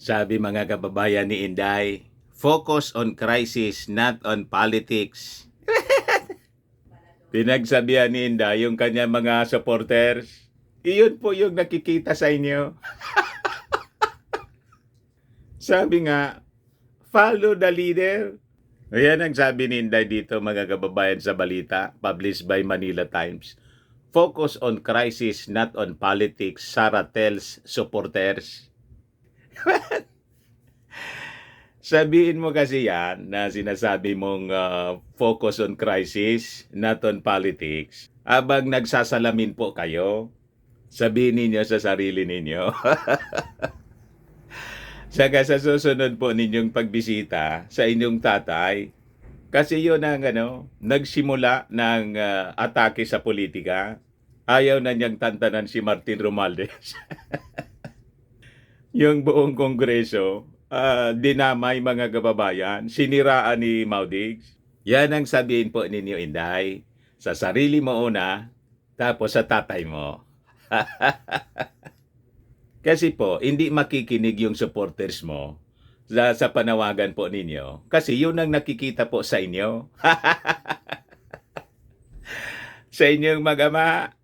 Sabi mga kababayan ni Inday, focus on crisis, not on politics. Pinagsabihan ni Inday yung kanyang mga supporters. Iyon po yung nakikita sa inyo. Sabi nga, follow the leader. Ayan ang sabi ni Inday dito mga kababayan sa balita, published by Manila Times. Focus on crisis, not on politics, Sara tells supporters. Sabihin mo kasi yan na sinasabi mong focus on crisis, not on politics. Abang nagsasalamin po kayo, sabihin ninyo sa sarili ninyo. Saka sa susunod po ninyong pagbisita sa inyong tatay, kasi yun ang nagsimula ng atake sa politika. Ayaw na niyang tantanan si Martin Romualdez. Yung buong kongreso, dinamay mga kababayan, siniraan ni Maudigs. Yan ang sabihin po ninyo, Inday. Sa sarili mo una, tapos sa tatay mo. Kasi po, hindi makikinig yung supporters mo sa panawagan po ninyo. Kasi yun ang nakikita po sa inyo. Sa inyong mag-ama.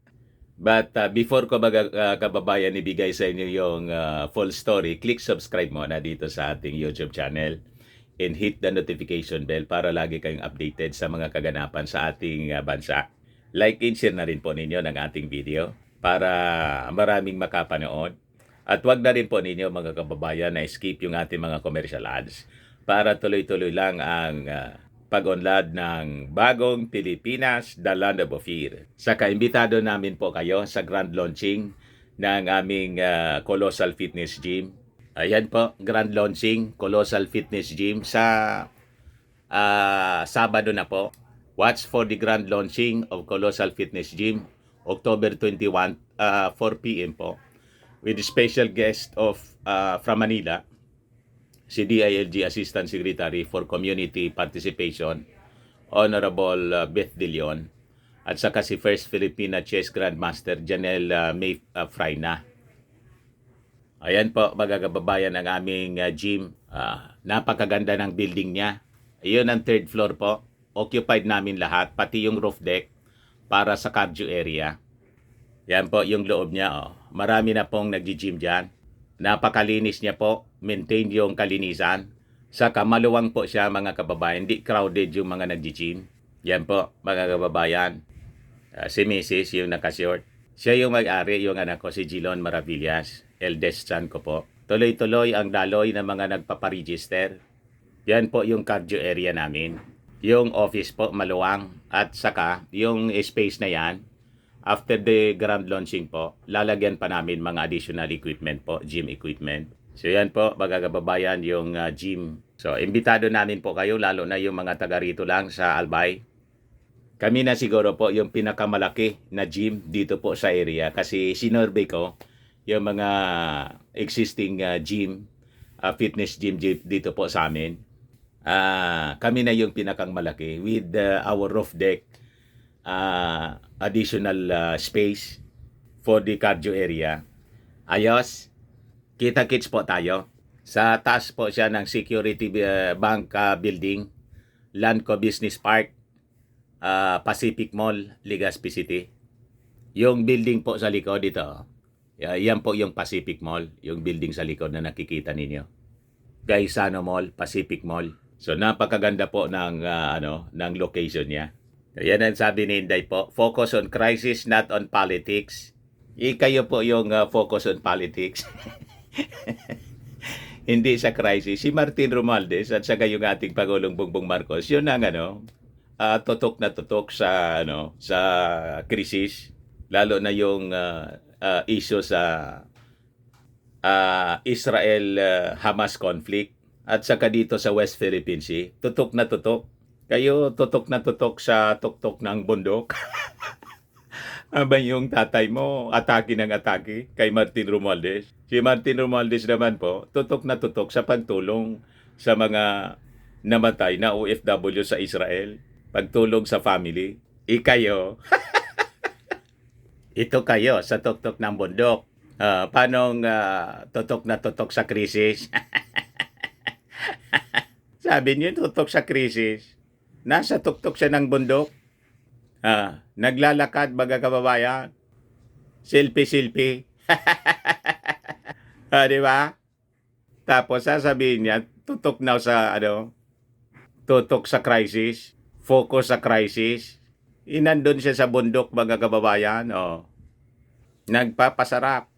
But before ko kababayan ibigay sa inyo yung full story, click subscribe mo na dito sa ating YouTube channel and hit the notification bell para lagi kayong updated sa mga kaganapan sa ating bansa. Like and share na rin po ninyo ng ating video para maraming makapanood. At wag na rin po ninyo mga kababayan na skip yung ating mga commercial ads para tuloy-tuloy lang ang pag-unlad ng bagong Pilipinas, The Land of Ophir. Saka imbitado namin po kayo sa grand launching ng aming Colossal Fitness Gym. Ayan po, grand launching, Colossal Fitness Gym sa Sabado na po. Watch for the grand launching of Colossal Fitness Gym, October 21, 4 p.m. po. With a special guest of from Manila, si DILG Assistant Secretary for Community Participation, Honorable Beth De Leon, at saka si First Filipina Chess Grandmaster Janelle May Frayna. Ayan po, mga kababayan, ang aming gym. Napakaganda ng building niya. Iyon ang third floor po. Occupied namin lahat, pati yung roof deck para sa cardio area. Yan po yung loob niya. Marami na pong nag-gym dyan. Napakalinis niya po, maintain yung kalinisan. Saka maluwang po siya mga kababayan, hindi crowded yung mga nag-gym. Yan po mga kababayan. Si Mrs. yung nakashort. Siya yung mag-ari, yung anak ko si Gilon Maravillas, eldest son ko po. Tuloy-tuloy ang daloy ng mga nagpaparegister. Yan po yung cardio area namin. Yung office po maluwang at saka yung space na yan. After the grand launching po, lalagyan pa namin mga additional equipment po, gym equipment. So yan po, mga kababayan, yung gym. So, imbitado namin po kayo, lalo na yung mga taga rito lang sa Albay. Kami na siguro po yung pinakamalaki na gym dito po sa area kasi sinurvey ko yung mga existing gym, fitness gym dito po sa amin. Kami na yung pinakang malaki with our roof deck. Additional space for the cardio area. Ayos, kita-kits po tayo. Sa taas po siya ng Security Bank building, Landco Business Park, Pacific Mall, Legazpi City. Yung building po sa likod dito, yan po yung Pacific Mall, yung building sa likod na nakikita ninyo. Gaisano Mall, Pacific Mall. So napakaganda po ng ng location niya. Yan ang sabi ni Inday po, focus on crisis, not on politics. Kayo po yung focus on politics. Hindi sa crisis. Si Martin Romualdez at saka yung ating Pangulong Bongbong Marcos, yun ang tutok na tutok sa sa krisis, lalo na yung issue sa Israel-Hamas conflict at saka dito sa West Philippine Sea. Tutok na tutok. Kayo tutok na tutok sa tuktok ng bundok. Abang yung tatay mo atake ng atake kay Martin Romualdez. Si Martin Romualdez naman po tutok na tutok sa pagtulong sa mga namatay na OFW sa Israel. Pagtulong sa family. Kayo, ito kayo sa tuktok ng bundok. Paanong tutok na tutok sa krisis? Sabi niyo, tutok sa krisis. Nasa tuktok siya ng bundok. Naglalakad, mga kababayan. Selfie-selfie. Di ba? Tapos sasabihin niya, tutok na sa, tutok sa crisis. Focus sa crisis. Inandun siya sa bundok, mga kababayan. Nagpapasarap.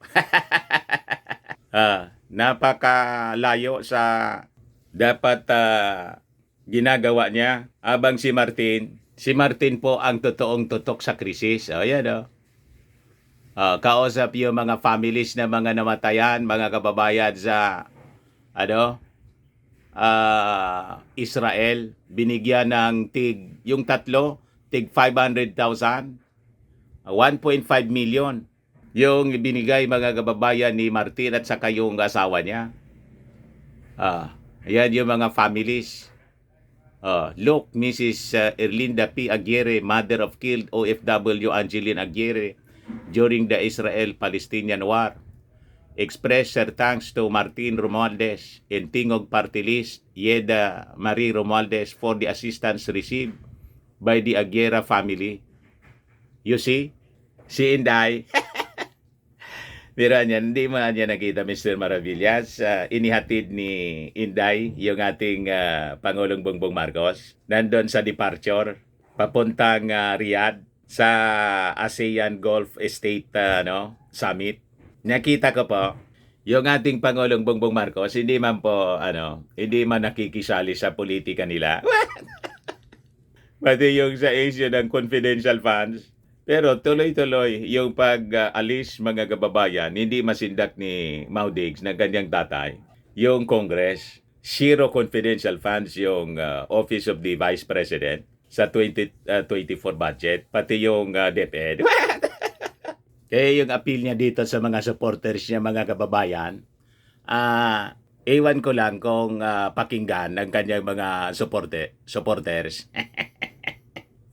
Napakalayo sa dapat ginagawa niya. Abang si Martin po ang totoong tutok sa krisis. Yan. Kausap yung mga families na mga namatayan, mga kababayan sa Israel. Binigyan ng yung tatlo, tig 500,000, 1.5 million. Yung binigay, mga kababayan, ni Martin at saka yung asawa niya. Ayan yung mga families. Look, Mrs. Erlinda P. Aguirre, mother of killed OFW Angeline Aguirre during the Israel-Palestinian War, express her thanks to Martin Romualdez and Tingog Party List Yeda Marie Romualdez for the assistance received by the Aguirre family. You see, si Inday, pero hindi mo niya nakita, Mr. Maravillas, inihatid ni Inday yung ating Pangulong Bongbong Marcos nandun sa departure papuntang Riyadh sa ASEAN Gulf State Summit. Nakita ko po yung ating Pangulong Bongbong Marcos hindi man nakikisali sa politika nila. Pati yung sa issue ng confidential funds. Pero tuloy-tuloy yung pag-alis, mga kababayan, hindi masindak ni Maudigs na ganyang tatay. Yung Congress, zero confidential funds yung Office of the Vice President sa 2024 budget, pati yung DepEd. Kaya yung appeal niya dito sa mga supporters niya, mga kababayan, ewan ko lang kung pakinggan ng kanyang mga supporters.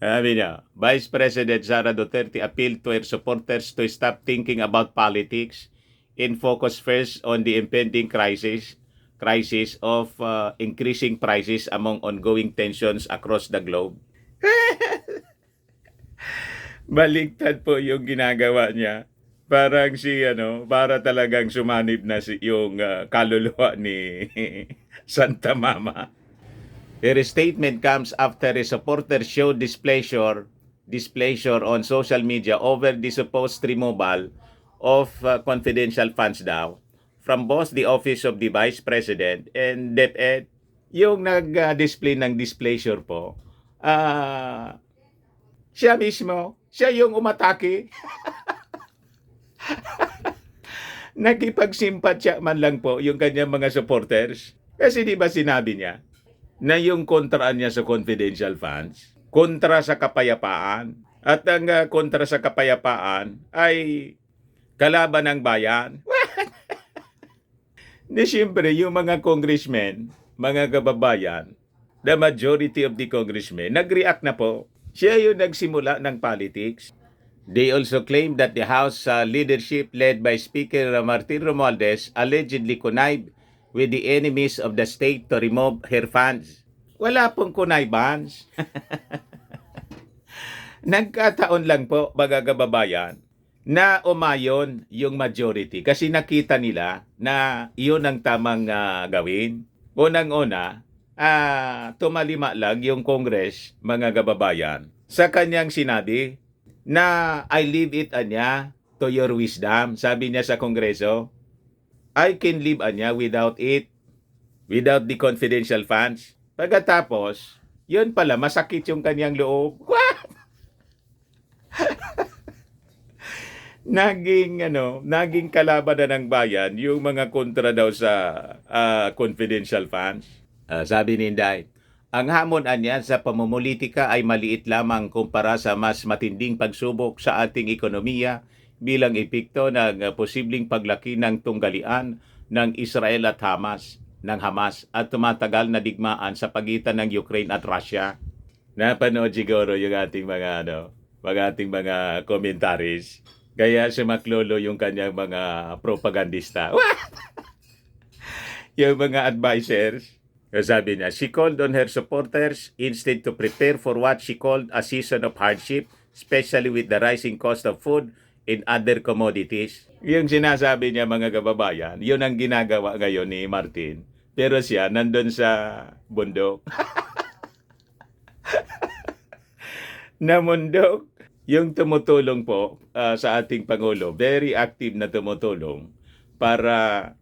Sabi niya, Vice President Sara Duterte appealed to her supporters to stop thinking about politics and focus first on the impending crisis of increasing prices among ongoing tensions across the globe. Baliktad po yung ginagawa niya. Parang para talagang sumanib na yung kaluluwa ni Santa Mama. Her statement comes after a supporter showed displeasure on social media over the supposed removal of confidential funds daw from both the Office of the Vice President and DepEd. Yung nag-display ng displeasure po, siya mismo, siya yung umatake. Nakipagsimpatya man lang po yung kanyang mga supporters. Kasi di ba sinabi niya na yung kontraan niya sa confidential funds, kontra sa kapayapaan. At ang kontra sa kapayapaan ay kalaban ng bayan. Di siyempre, yung mga congressmen, mga kababayan, the majority of the congressmen, nag-react na po. Siya yung nagsimula ng politics. They also claim that the House leadership led by Speaker Martin Romualdez allegedly connived with the enemies of the state to remove her funds. Wala pong connivance. Nagkataon lang po, mga kababayan, na umayon yung majority kasi nakita nila na iyon ang tamang gawin. Unang-una, tumalima lang yung Congress, mga kababayan, sa kanyang sinabi na I leave it to your wisdom. Sabi niya sa Kongreso, I can live without it, without the confidential funds. Pagkatapos, yun pala, masakit yung kanyang loob. Naging kalaban na ng bayan yung mga kontra daw sa confidential funds. Sabi ni Inday, ang hamon niya sa pamumulitika ay maliit lamang kumpara sa mas matinding pagsubok sa ating ekonomiya bilang epekto ng posibleng paglaki ng tunggalian ng Israel at Hamas at tumatagal na digmaan sa pagitan ng Ukraine at Russia. Napanood siguro yung ating mga commentaries. Kaya sumaklolo yung kanyang mga propagandista. Yung mga advisors. Sabi niya, she called on her supporters instead to prepare for what she called a season of hardship, especially with the rising cost of food and other commodities. Yung sinasabi niya mga kababayan, yun ang ginagawa ngayon ni Martin. Pero siya nandun sa bundok. Na mundok. Yung tumutulong po sa ating Pangulo, very active na tumutulong para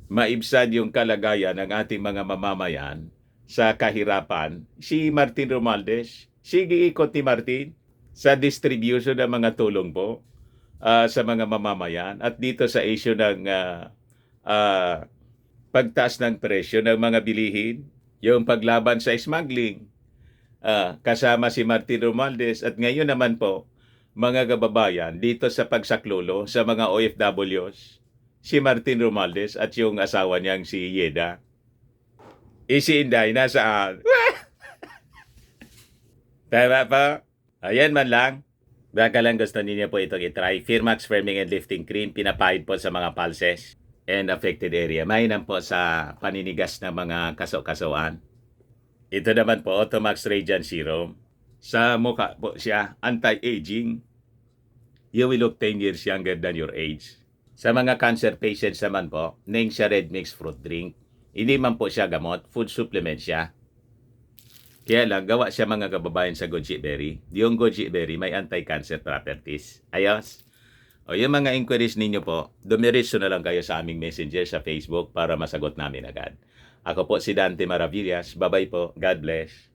maibsan yung kalagayan ng ating mga mamamayan sa kahirapan. Si Martin Romualdez, sige ikot ni Martin sa distribution ng mga tulong po sa mga mamamayan at dito sa issue ng pagtaas ng presyo ng mga bilihin, yung paglaban sa smuggling, kasama si Martin Romualdez at ngayon naman po, mga kababayan, dito sa pagsaklolo sa mga OFWs, si Martin Romualdez at yung asawa niyang si Yeda. Si Inday, nasaan? Tama pa? Ayan man lang. Baka lang gusto niyo po itong itry. Firmax Firming and Lifting Cream, pinapahid po sa mga pulses and affected area. Mainam po sa paninigas ng mga kaso-kasoan. Ito naman po, Automax Radiant Serum. Sa mukha po siya, anti-aging. You will look 10 years younger than your age. Sa mga cancer patients naman po, Ningxia Red Mix Fruit Drink. Hindi man po siya gamot, food supplement siya. Kaya lang, gawa siya mga kababayan sa goji berry. Yung goji berry may anti-cancer properties. Ayos. O yung mga inquiries ninyo po, dumiretso na lang kayo sa aming messenger sa Facebook para masagot namin agad. Ako po si Dante Maravillas. Bye-bye po. God bless.